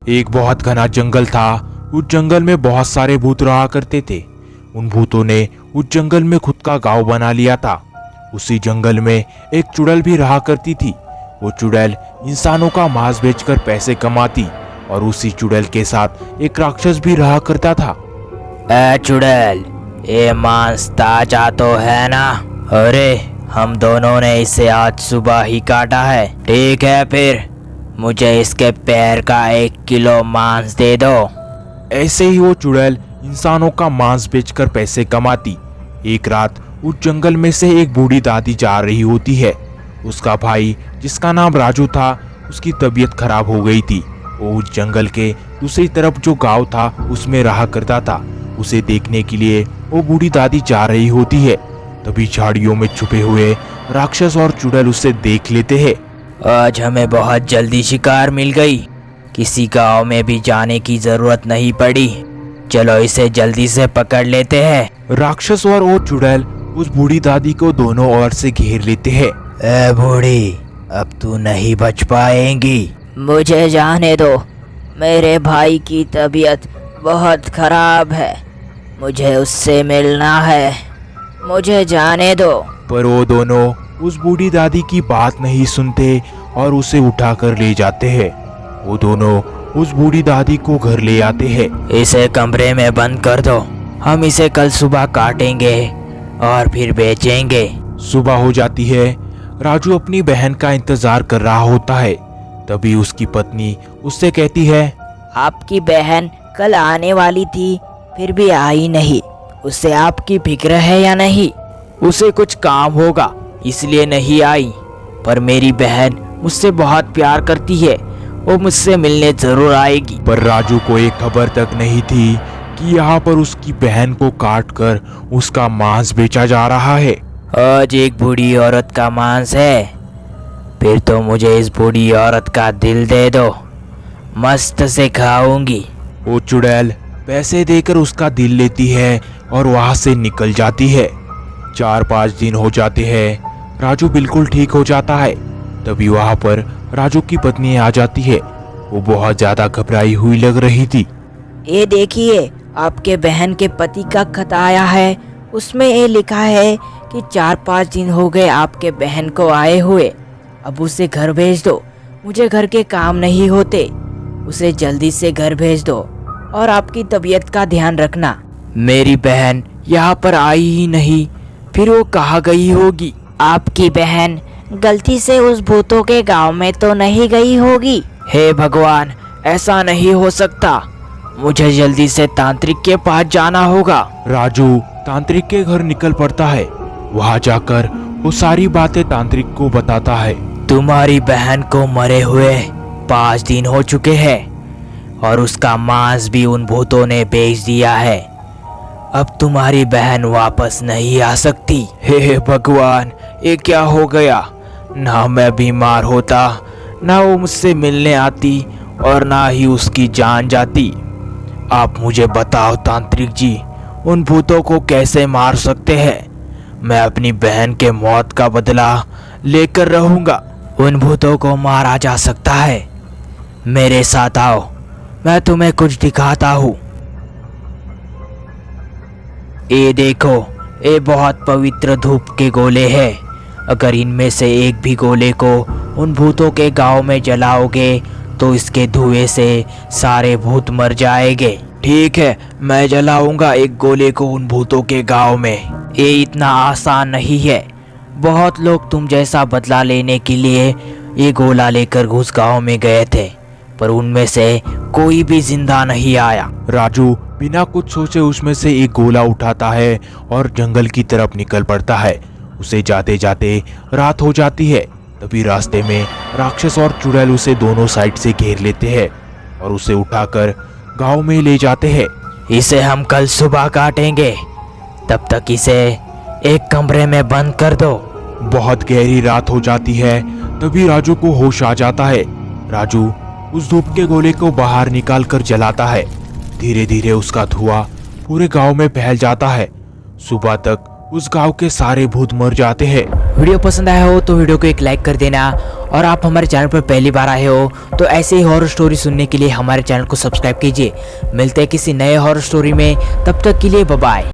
एक बहुत घना जंगल था। उस जंगल में बहुत सारे भूत रहा करते थे। उन भूतों ने उस जंगल में खुद का गांव बना लिया था। उसी जंगल में एक चुड़ैल भी रहा करती थी। वो चुड़ैल इंसानों का मांस बेचकर पैसे कमाती और उसी चुड़ैल के साथ एक राक्षस भी रहा करता था। ए चुड़ैल, ये मांस ताजा तो है ना? अरे हम दोनों ने इसे आज सुबह ही काटा है। ठीक है, फिर मुझे इसके पैर का 1 किलो मांस दे दो। ऐसे ही वो चुड़ैल इंसानों का मांस बेचकर पैसे कमाती। एक रात उस जंगल में से एक बूढ़ी दादी जा रही होती है। उसका भाई जिसका नाम राजू था, उसकी तबीयत खराब हो गई थी। वो उस जंगल के दूसरी तरफ जो गांव था उसमें रहा करता था। उसे देखने के लिए वो बूढ़ी दादी जा रही होती है। तभी झाड़ियों में छुपे हुए राक्षस और चुड़ैल उसे देख लेते हैं। आज हमें बहुत जल्दी शिकार मिल गई। किसी गांव में भी जाने की जरूरत नहीं पड़ी। चलो इसे जल्दी से पकड़ लेते हैं। राक्षस और वो चुड़ैल उस बूढ़ी दादी को दोनों ओर से घेर लेते हैं। ए बूढ़ी, अब तू नहीं बच पाएंगी। मुझे जाने दो, मेरे भाई की तबीयत बहुत खराब है। मुझे उससे मिलना है, मुझे जाने दो। पर वो दोनों उस बूढ़ी दादी की बात नहीं सुनते और उसे उठाकर ले जाते हैं। वो दोनों उस बूढ़ी दादी को घर ले आते हैं। इसे कमरे में बंद कर दो। हम इसे कल सुबह काटेंगे और फिर बेचेंगे। सुबह हो जाती है। राजू अपनी बहन का इंतजार कर रहा होता है। तभी उसकी पत्नी उससे कहती है, आपकी बहन कल आने वाली थी, फिर भी आई नहीं। उसे आपकी फिक्र है या नहीं? उसे कुछ काम होगा इसलिए नहीं आई। पर मेरी बहन मुझसे बहुत प्यार करती है, वो मुझसे मिलने जरूर आएगी। पर राजू को एक खबर तक नहीं थी कि यहाँ पर उसकी बहन को काट कर उसका मांस बेचा जा रहा है। आज एक बूढ़ी औरत का मांस है, फिर तो मुझे इस बूढ़ी औरत का दिल दे दो, मस्त से खाऊंगी। वो चुड़ैल पैसे देकर उसका दिल लेती है और वहां से निकल जाती है। 4-5 दिन हो जाते हैं। राजू बिल्कुल ठीक हो जाता है। तभी वहां पर राजू की पत्नी आ जाती है। वो बहुत ज्यादा घबराई हुई लग रही थी। ये देखिए, आपके बहन के पति का खत आया है। उसमें ये लिखा है कि 4-5 दिन हो गए आपके बहन को आए हुए। अब उसे घर भेज दो, मुझे घर के काम नहीं होते। उसे जल्दी से घर भेज दो और आपकी तबीयत का ध्यान रखना। मेरी बहन यहाँ पर आई ही नहीं, फिर वो कहाँ गई होगी? आपकी बहन गलती से उस भूतों के गांव में तो नहीं गई होगी? हे भगवान, ऐसा नहीं हो सकता। मुझे जल्दी से तांत्रिक के पास जाना होगा। राजू तांत्रिक के घर निकल पड़ता है। वहां जाकर वो सारी बातें तांत्रिक को बताता है। तुम्हारी बहन को मरे हुए 5 दिन हो चुके हैं और उसका मांस भी उन भूतों ने बेच दिया है। अब तुम्हारी बहन वापस नहीं आ सकती। हे भगवान, ये क्या हो गया? ना मैं बीमार होता, ना वो मुझसे मिलने आती और ना ही उसकी जान जाती। आप मुझे बताओ तांत्रिक जी, उन भूतों को कैसे मार सकते हैं? मैं अपनी बहन के मौत का बदला लेकर रहूंगा। उन भूतों को मारा जा सकता है। मेरे साथ आओ, मैं तुम्हें कुछ दिखाता हूँ। ये देखो, ये बहुत पवित्र धूप के गोले हैं। अगर इनमें से एक भी गोले को उन भूतों के गांव में जलाओगे तो इसके धुएं से सारे भूत मर जाएंगे। ठीक है, मैं जलाऊंगा एक गोले को उन भूतों के गांव में। ये इतना आसान नहीं है। बहुत लोग तुम जैसा बदला लेने के लिए ये गोला लेकर उस गांव में गए थे, पर उनमें से कोई भी जिंदा नहीं आया। राजू बिना कुछ सोचे उसमें से एक गोला उठाता है और जंगल की तरफ निकल पड़ता है। उसे जाते जाते रात हो जाती है। तभी रास्ते में राक्षस और चुड़ैल उसे दोनों साइड से घेर लेते हैं और उसे उठाकर गांव में ले जाते हैं। इसे हम कल सुबह काटेंगे, तब तक इसे एक कमरे में बंद कर दो। बहुत गहरी रात हो जाती है। तभी राजू को होश आ जाता है। राजू उस धूप के गोले को बाहर निकाल कर जलाता है। धीरे धीरे उसका धुआं पूरे गांव में फैल जाता है। सुबह तक उस गांव के सारे भूत मर जाते हैं। वीडियो पसंद आया हो तो वीडियो को एक लाइक कर देना, और आप हमारे चैनल पर पहली बार आए हो तो ऐसे ही हॉरर स्टोरी सुनने के लिए हमारे चैनल को सब्सक्राइब कीजिए। मिलते हैं किसी नए हॉरर स्टोरी में, तब तक के लिए बाय बाय।